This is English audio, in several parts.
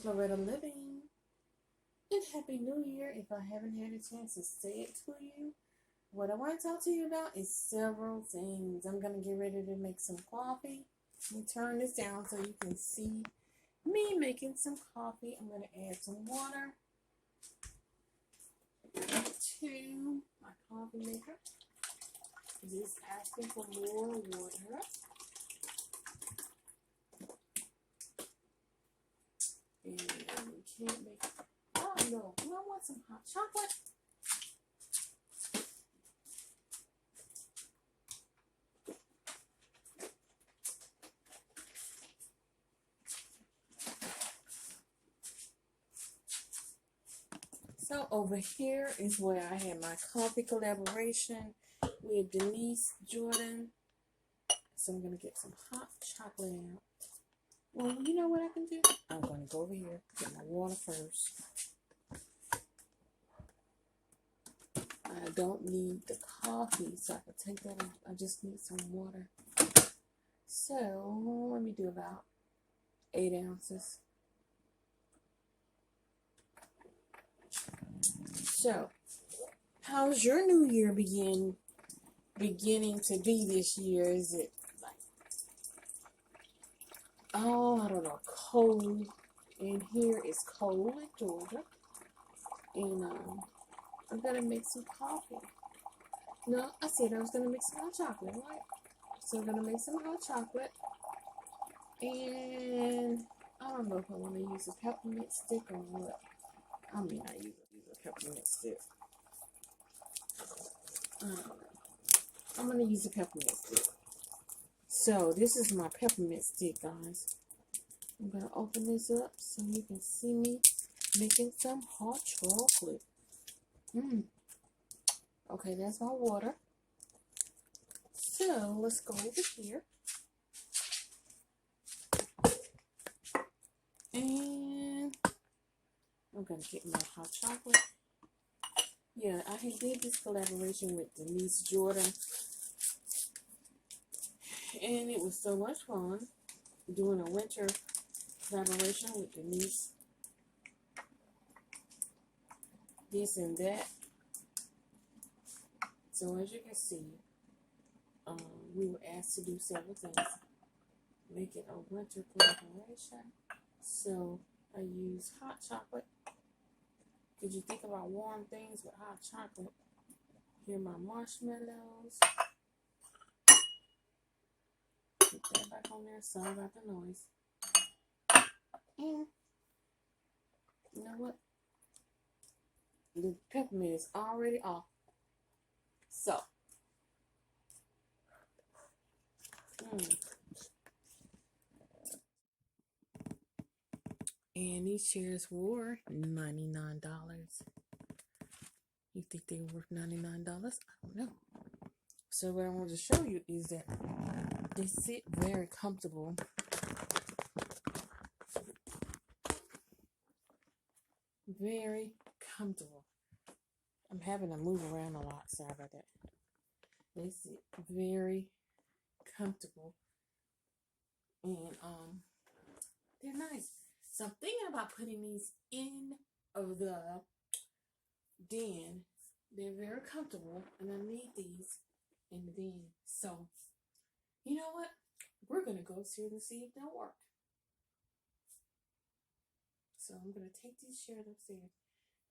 Loretta Living, and Happy New Year. If I haven't had a chance to say it to you, what I want to talk to you about is several things. I'm going to get ready to make some coffee. Let me turn this down so you can see me making some coffee. I'm going to add some water to my coffee maker. Just asking for more water. And we can't make, oh no, do I want some hot chocolate? So over here is where I had my coffee collaboration with Denise Jordan. So I'm going to get some hot chocolate out. Well, you know what I can do? I'm going to go over here, get my water first. I don't need the coffee, so I can take that off. I just need some water. So, let me do about 8 ounces. So, how's your new year beginning to be this year? Is it like, oh, I don't know, cold? And here it's cold in Georgia. And I'm going to make some coffee. No, I said I was going to make some hot chocolate, right? So I'm going to make some hot chocolate. And I don't know if I want to use a peppermint stick or what. I mean, I use a peppermint stick. I don't know. I'm going to use a peppermint stick. So this is my peppermint stick, guys. I'm going to open this up so you can see me making some hot chocolate. Okay, that's my water. So let's go over here. And I'm going to get my hot chocolate. Yeah, I did this collaboration with Denise Jordan. And it was so much fun doing a winter collaboration with Denise. This and that. So as you can see, we were asked to do several things. Make it a winter collaboration. So I use hot chocolate. Did you think about warm things with hot chocolate? Here are my marshmallows. Put that back on there. Sorry about the noise. And you know what? The peppermint is already off. So, and these chairs were $99. You think they were worth $99? I don't know. So what I want to show you is that they sit very comfortable. Very comfortable. I'm having to move around a lot. Sorry about that. They sit very comfortable. And they're nice. So I'm thinking about putting these in of the den. They're very comfortable, and I need these in the den. So, you know what? We're going to go upstairs and see if they'll work. So I'm going to take these chairs upstairs,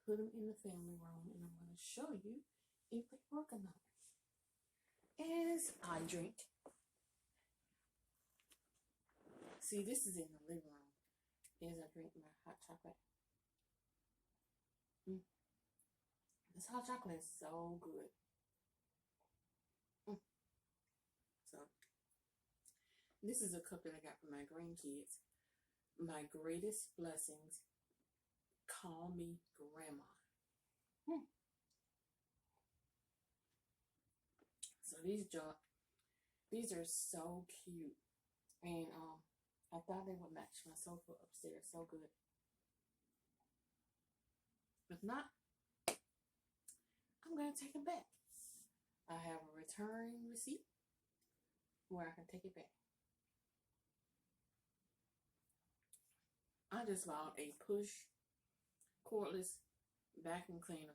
put them in the family room, and I'm going to show you if they work or not. As I drink. See, this is in the living room. As I drink my hot chocolate. This hot chocolate is so good. So, this is a cup that I got from my grandkids. My greatest blessings. Call me grandma. So these are so cute. And I thought they would match my sofa upstairs. So good. If not, I'm going to take it back. I have a return receipt where I can take it back. I just bought a push cordless vacuum cleaner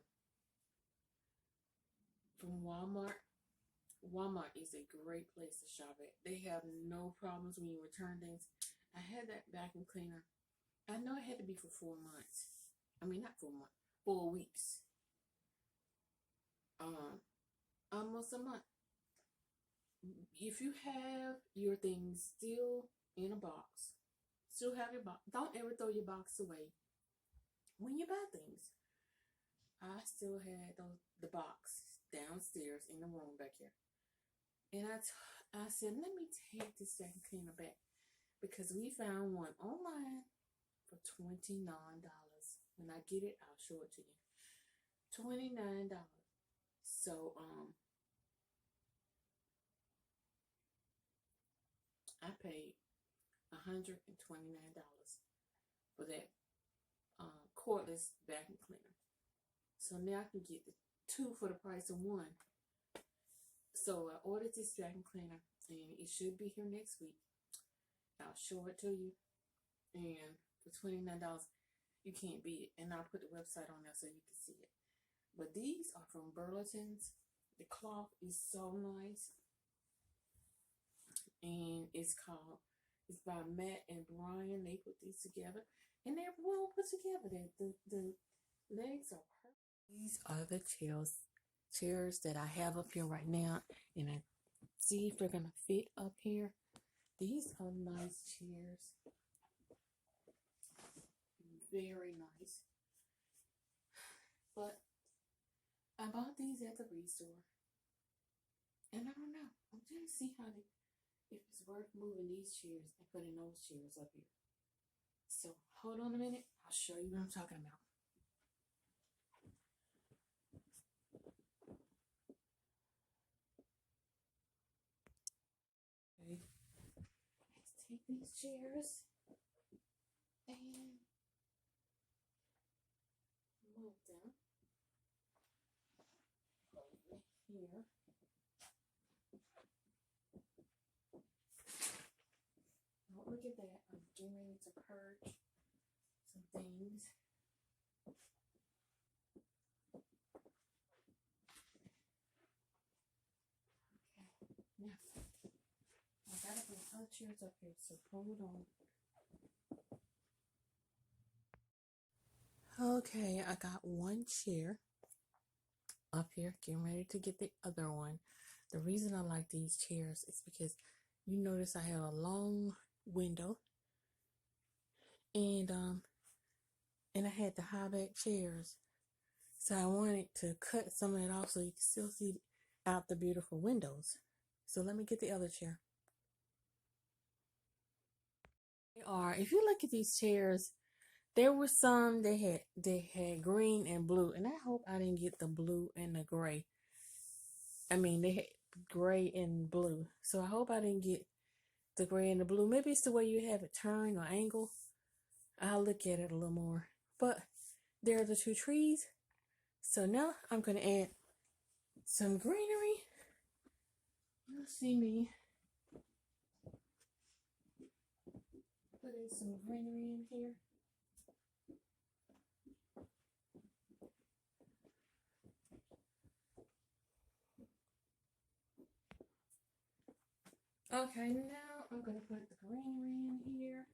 from Walmart. Walmart is a great place to shop at. They have no problems when you return things. I had that vacuum cleaner. I know it had to be for 4 months. I mean, not 4 months, 4 weeks. Almost a month. If you have your things still in a box, still have your box, don't ever throw your box away when you buy things. I still had the box downstairs in the room back here. And I said, let me take this vacuum cleaner back, because we found one online for $29. When I get it, I'll show it to you. $29. So I paid $129 for that cordless vacuum cleaner. So now I can get the 2 for the price of 1. So I ordered this vacuum cleaner, and it should be here next week. I'll show it to you. And for $29, you can't beat it. And I'll put the website on there so you can see it. But these are from Burlington's. The cloth is so nice. And it's by Matt and Brian. They put these together. And they're well put together. The legs are perfect. These are the chairs that I have up here right now. And I see if they're going to fit up here. These are nice chairs. Very nice. But I bought these at the ReStore. And I don't know. I'm trying to see if it's worth moving these chairs and putting those chairs up here. So hold on a minute. I'll show you what I'm talking about. Okay. Let's take these chairs and move them over here. Oh, look at that. I'm getting ready to purge some things. Okay. Now, I gotta put other chairs up here, so hold on. Okay, I got one chair up here, getting ready to get the other one. The reason I like these chairs is because you notice I have a long window, and I had the high back chairs, so I wanted to cut some of it off so you can still see out the beautiful windows. So let me get the other chair. They are. If you look at these chairs, there were some they had green and blue, and I hope I didn't get the blue and the gray. I mean, they had gray and blue, so I hope I didn't get the gray and the blue. Maybe it's the way you have it turned or angle. I'll look at it a little more. But there are the 2 trees. So now I'm going to add some greenery. You'll see me putting some greenery in here. Okay, now I'm going to put the greenery in here.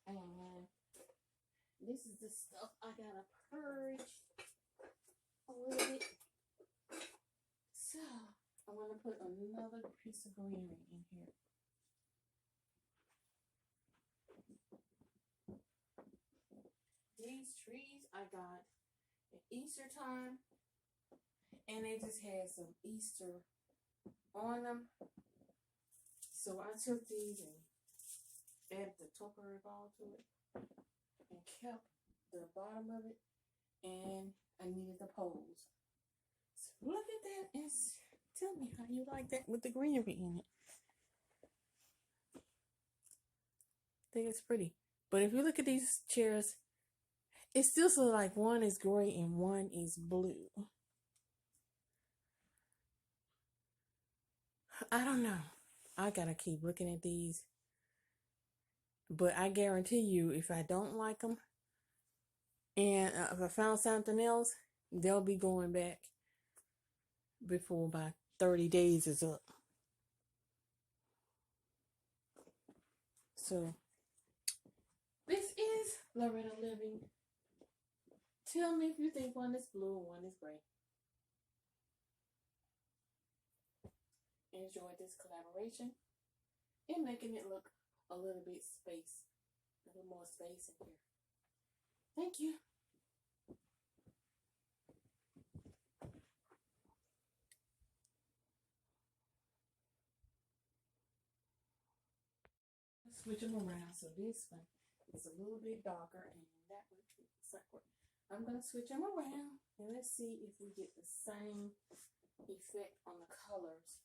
And this is the stuff I gotta purge a little bit. So I'm gonna put another piece of greenery in here. These trees I got at Easter time, and they just had some Easter on them. So I took these and added the topper ball to it and kept the bottom of it, and I needed the poles. So look at that and tell me how you like that with the greenery in it. I think it's pretty. But if you look at these chairs, It still feels like one is gray and one is blue. I don't know. I gotta keep looking at these. But I guarantee you, if I don't like them, and if I found something else, they'll be going back before my 30 days is up. So, this is Loretta Living. Tell me if you think one is blue and one is gray. Enjoy this collaboration and making it look a little bit a little more space in here. Thank you. Switch them around. So this one is a little bit darker and that one is separate. I'm going to switch them around and let's see if we get the same effect on the colors.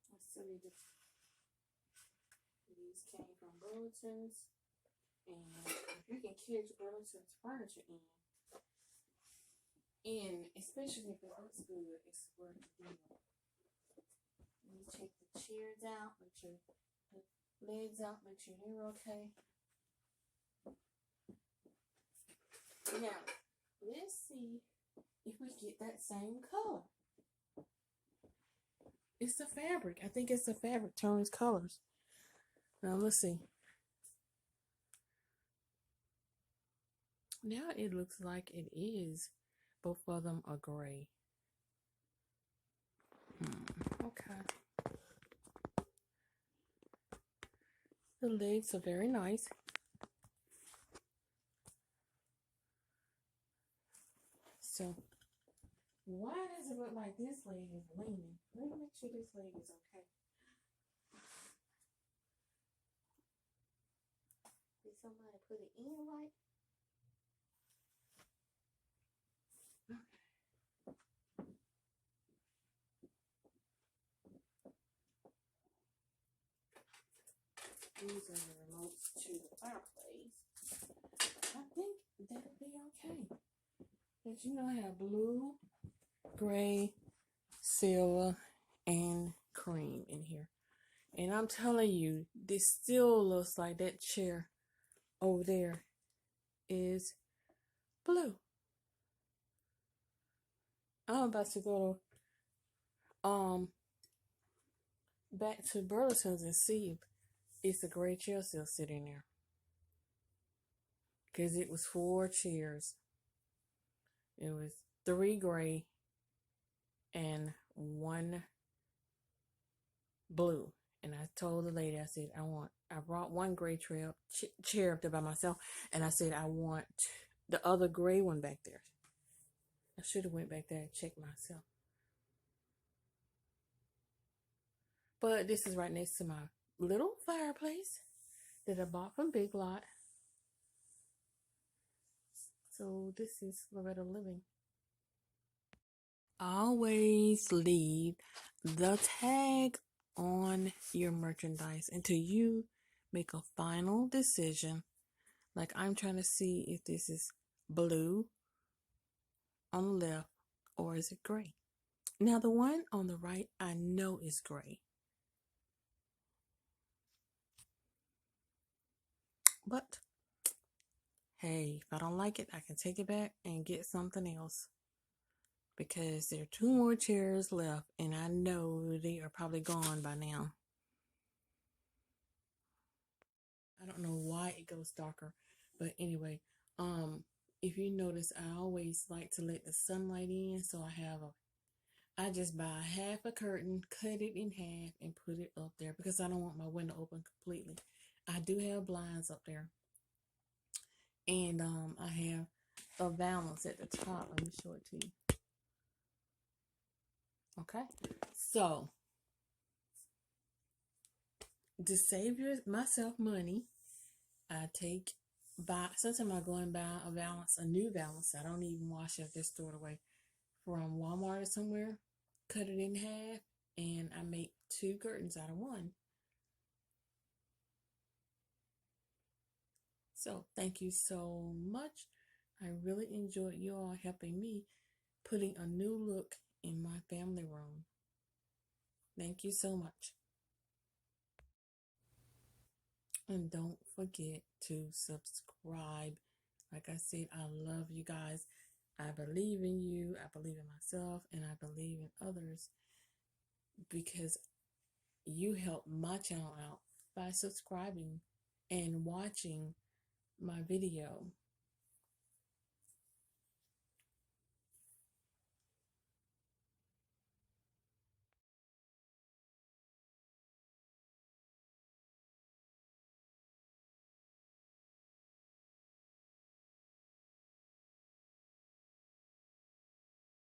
Let's see, these came from Burlington's, and if you can catch Burlington's furniture in, especially if it looks good, it's worth the deal. You check the chairs out, make sure the legs out, make sure they're okay. Now, let's see if we get that same color. It's the fabric. I think it's the fabric tones colors. Now, let's see. Now it looks like it is. Both of them are gray. Okay. The legs are very nice. So, why does it look like this leg is leaning? Let me make sure this leg is okay. Did somebody put it in right? These are the remotes to the fireplace. I think that'll be okay. But you know, I have blue, gray, silver, and cream in here. And I'm telling you, this still looks like that chair over there is blue. I'm about to go back to Burlington's and see if it's a gray chair still sitting there. Because it was 4 chairs. It was 3 gray and 1 blue. And I told the lady, I said, I brought 1 gray chair up there by myself. And I said, I want the other gray one back there. I should have went back there and checked myself. But this is right next to my little fireplace that I bought from Big Lot. So this is Loretta Living. Always leave the tag on your merchandise until you make a final decision. Like, I'm trying to see if this is blue on the left or is it gray. Now the one on the right I know is gray. But hey, if I don't like it, I can take it back and get something else. Because there are 2 more chairs left and I know they are probably gone by now. I don't know why it goes darker, but anyway, if you notice, I always like to let the sunlight in, so I just buy half a curtain, cut it in half, and put it up there because I don't want my window open completely. I do have blinds up there, and I have a valance at the top. Let me show it to you. Okay, so to save myself money, I sometimes I go and buy a new valance. I don't even wash it, just throw it away from Walmart or somewhere. cut it in half, and I make 2 curtains out of 1. So thank you so much. I really enjoyed you all helping me putting a new look in my family room. Thank you so much. And don't forget to subscribe. Like I said, I love you guys. I believe in you. I believe in myself, and I believe in others because you help my channel out by subscribing and watching my video.